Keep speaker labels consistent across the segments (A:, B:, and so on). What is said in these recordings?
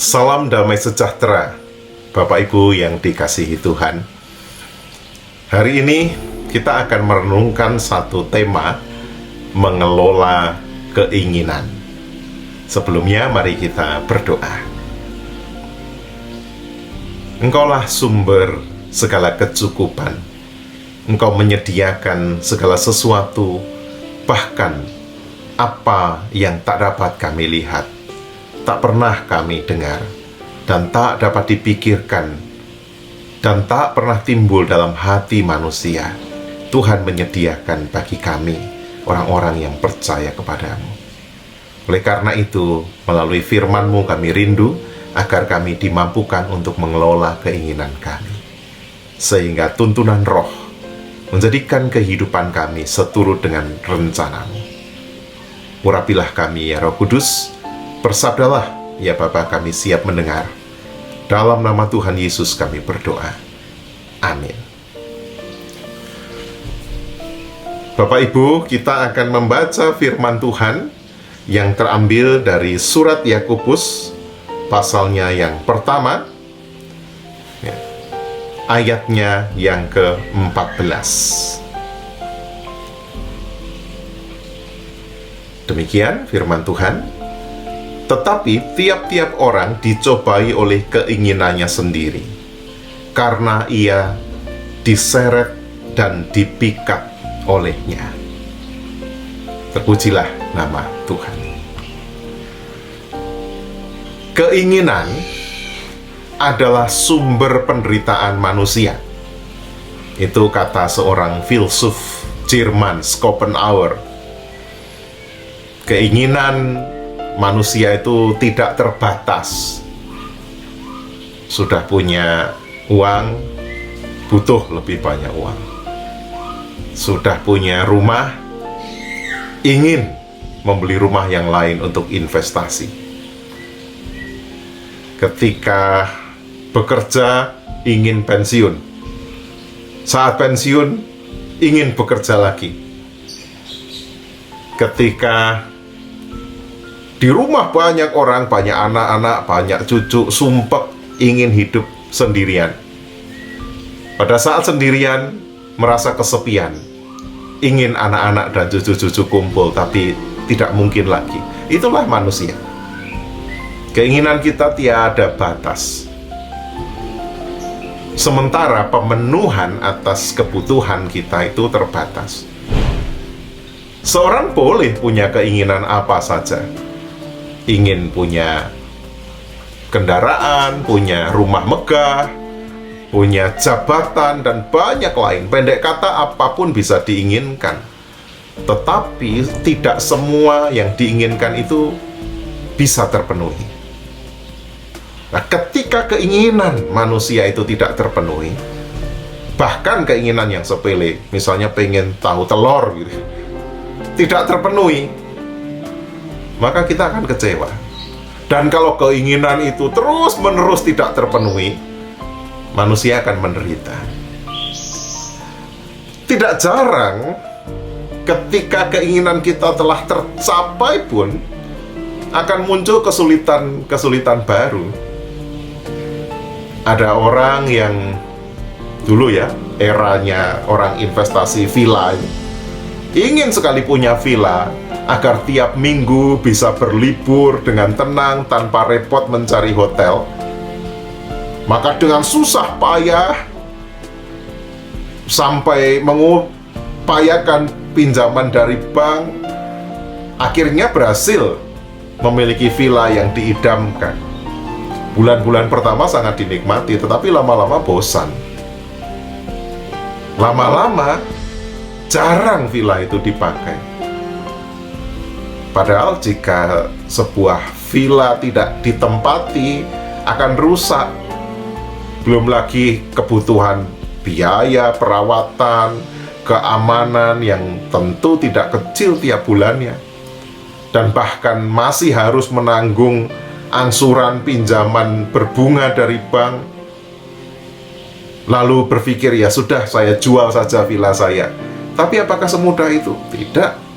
A: Salam damai sejahtera, Bapak Ibu yang dikasihi Tuhan. Hari ini kita akan merenungkan satu tema, mengelola keinginan. Sebelumnya mari kita berdoa. Engkaulah sumber segala kecukupan. Engkau menyediakan segala sesuatu, bahkan apa yang tak dapat kami lihat, tak pernah kami dengar, dan tak dapat dipikirkan, dan tak pernah timbul dalam hati manusia. Tuhan menyediakan bagi kami, orang-orang yang percaya kepadamu. Oleh karena itu, melalui firman-Mu kami rindu, agar kami dimampukan untuk mengelola keinginan kami, sehingga tuntunan roh menjadikan kehidupan kami seturut dengan rencana-Mu. Urapilah kami ya Roh Kudus, bersabdalah ya Bapa, kami siap mendengar. Dalam nama Tuhan Yesus kami berdoa. Amin. Bapak Ibu, kita akan membaca firman Tuhan yang terambil dari surat Yakobus, pasalnya yang pertama, ayatnya yang ke-14. Demikian firman Tuhan. Tetapi tiap-tiap orang dicobai oleh keinginannya sendiri, karena ia diseret dan dipikat olehnya. Terpujilah nama Tuhan. Keinginan adalah sumber penderitaan manusia. Itu kata seorang filsuf Jerman, Schopenhauer. Keinginan manusia itu tidak terbatas. Sudah punya uang, butuh lebih banyak uang. Sudah punya rumah, ingin membeli rumah yang lain untuk investasi. Ketika bekerja, ingin pensiun. Saat pensiun, ingin bekerja lagi. Ketika di rumah banyak orang, banyak anak-anak, banyak cucu, sumpek, ingin hidup sendirian. Pada saat sendirian, merasa kesepian, ingin anak-anak dan cucu-cucu kumpul, tapi tidak mungkin lagi. Itulah manusia. Keinginan kita tiada batas. Sementara pemenuhan atas kebutuhan kita itu terbatas. Seorang boleh punya keinginan apa saja. Ingin punya kendaraan, punya rumah megah, punya jabatan, dan banyak lain. Pendek kata, apapun bisa diinginkan. Tetapi tidak semua yang diinginkan itu bisa terpenuhi. Nah, ketika keinginan manusia itu tidak terpenuhi, bahkan keinginan yang sepele, misalnya pengen tahu telur gitu, tidak terpenuhi, maka kita akan kecewa. Dan kalau keinginan itu terus-menerus tidak terpenuhi, manusia akan menderita. Tidak jarang ketika keinginan kita telah tercapai pun akan muncul kesulitan baru. Ada orang yang dulu ya, eranya orang investasi villa, ingin sekali punya villa agar tiap minggu bisa berlibur dengan tenang tanpa repot mencari hotel. Maka dengan susah payah sampai mengupayakan pinjaman dari bank, akhirnya berhasil memiliki villa yang diidamkan. Bulan-bulan pertama sangat dinikmati, tetapi lama-lama bosan. Lama-lama jarang villa itu dipakai. Padahal jika sebuah villa tidak ditempati akan rusak. Belum lagi kebutuhan biaya, perawatan, keamanan yang tentu tidak kecil tiap bulannya. Dan bahkan masih harus menanggung angsuran pinjaman berbunga dari bank. Lalu berpikir, ya sudah, saya jual saja villa saya. Tapi apakah semudah itu? Tidak.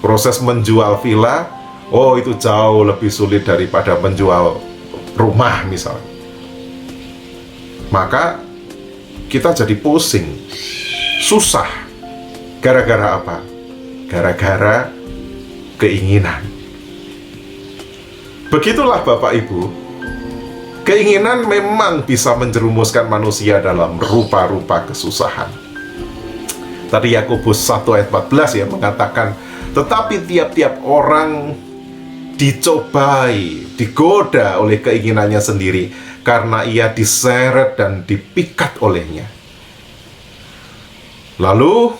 A: Proses menjual villa, oh itu jauh lebih sulit daripada menjual rumah misalnya. Maka kita jadi pusing, susah. Gara-gara apa? Gara-gara keinginan. Begitulah Bapak Ibu, keinginan memang bisa menjerumuskan manusia dalam rupa-rupa kesusahan. Tadi Yakobus 1 ayat 14 ya mengatakan, tetapi tiap-tiap orang dicobai, digoda oleh keinginannya sendiri, karena ia diseret dan dipikat olehnya. Lalu,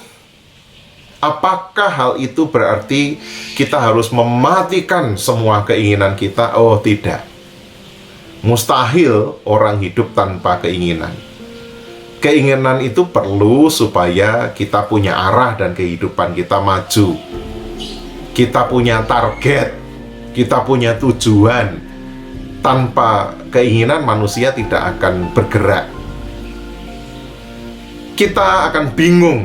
A: apakah hal itu berarti kita harus mematikan semua keinginan kita? Oh, tidak. Mustahil orang hidup tanpa keinginan. Keinginan itu perlu supaya kita punya arah dan kehidupan kita maju. Kita punya target, kita punya tujuan. Tanpa keinginan manusia tidak akan bergerak. Kita akan bingung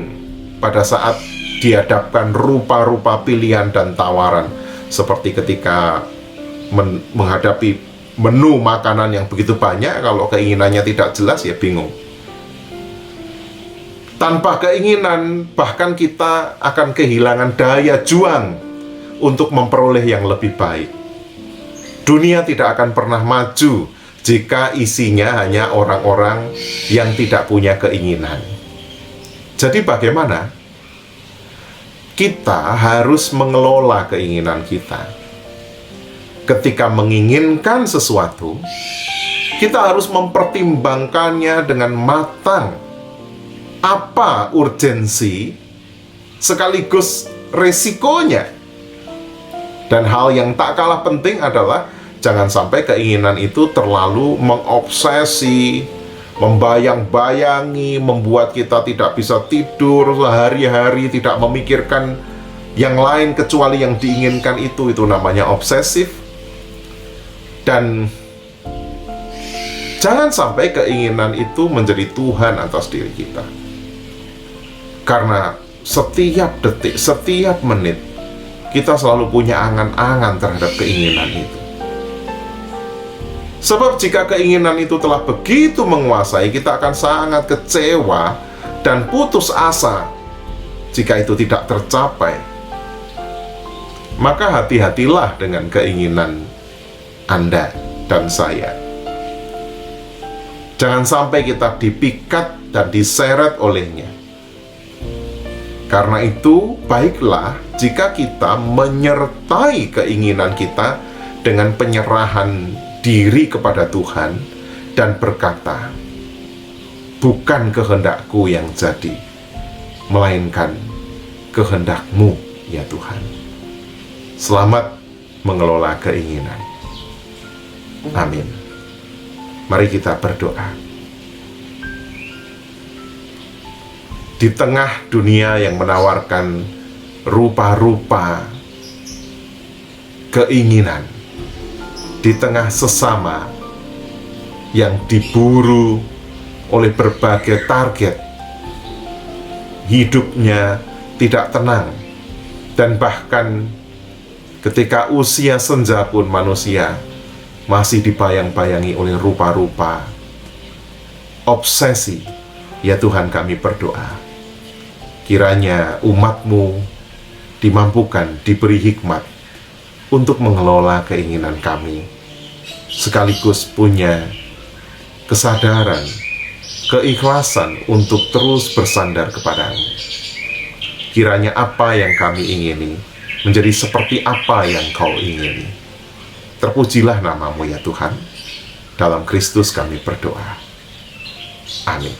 A: pada saat dihadapkan rupa-rupa pilihan dan tawaran, seperti ketika menghadapi menu makanan yang begitu banyak. Kalau keinginannya tidak jelas ya bingung. Tanpa keinginan bahkan kita akan kehilangan daya juang untuk memperoleh yang lebih baik. Dunia tidak akan pernah maju jika isinya hanya orang-orang yang tidak punya keinginan. Jadi bagaimana? Kita harus mengelola keinginan kita. Ketika menginginkan sesuatu, kita harus mempertimbangkannya dengan matang. Apa urgensi sekaligus resikonya. Dan hal yang tak kalah penting adalah jangan sampai keinginan itu terlalu mengobsesi, membayang-bayangi, membuat kita tidak bisa tidur sehari-hari, tidak memikirkan yang lain kecuali yang diinginkan itu namanya obsesif. Dan jangan sampai keinginan itu menjadi Tuhan atas diri kita. Karena setiap detik, setiap menit, kita selalu punya angan-angan terhadap keinginan itu. Sebab jika keinginan itu telah begitu menguasai, kita akan sangat kecewa dan putus asa jika itu tidak tercapai. Maka hati-hatilah dengan keinginan Anda dan saya. Jangan sampai kita dipikat dan diseret olehnya. Karena itu, baiklah jika kita menyertai keinginan kita dengan penyerahan diri kepada Tuhan dan berkata, bukan kehendakku yang jadi, melainkan kehendak-Mu, ya Tuhan. Selamat mengelola keinginan. Amin. Mari kita berdoa. Di tengah dunia yang menawarkan rupa-rupa keinginan, di tengah sesama yang diburu oleh berbagai target, hidupnya tidak tenang, dan bahkan ketika usia senja pun manusia masih dibayang-bayangi oleh rupa-rupa obsesi. Ya Tuhan, kami berdoa, kiranya umat-Mu dimampukan, diberi hikmat untuk mengelola keinginan kami, sekaligus punya kesadaran, keikhlasan untuk terus bersandar kepadamu. Kiranya apa yang kami ingini menjadi seperti apa yang Kau ingini. Terpujilah nama-Mu ya Tuhan. Dalam Kristus kami berdoa. Amin.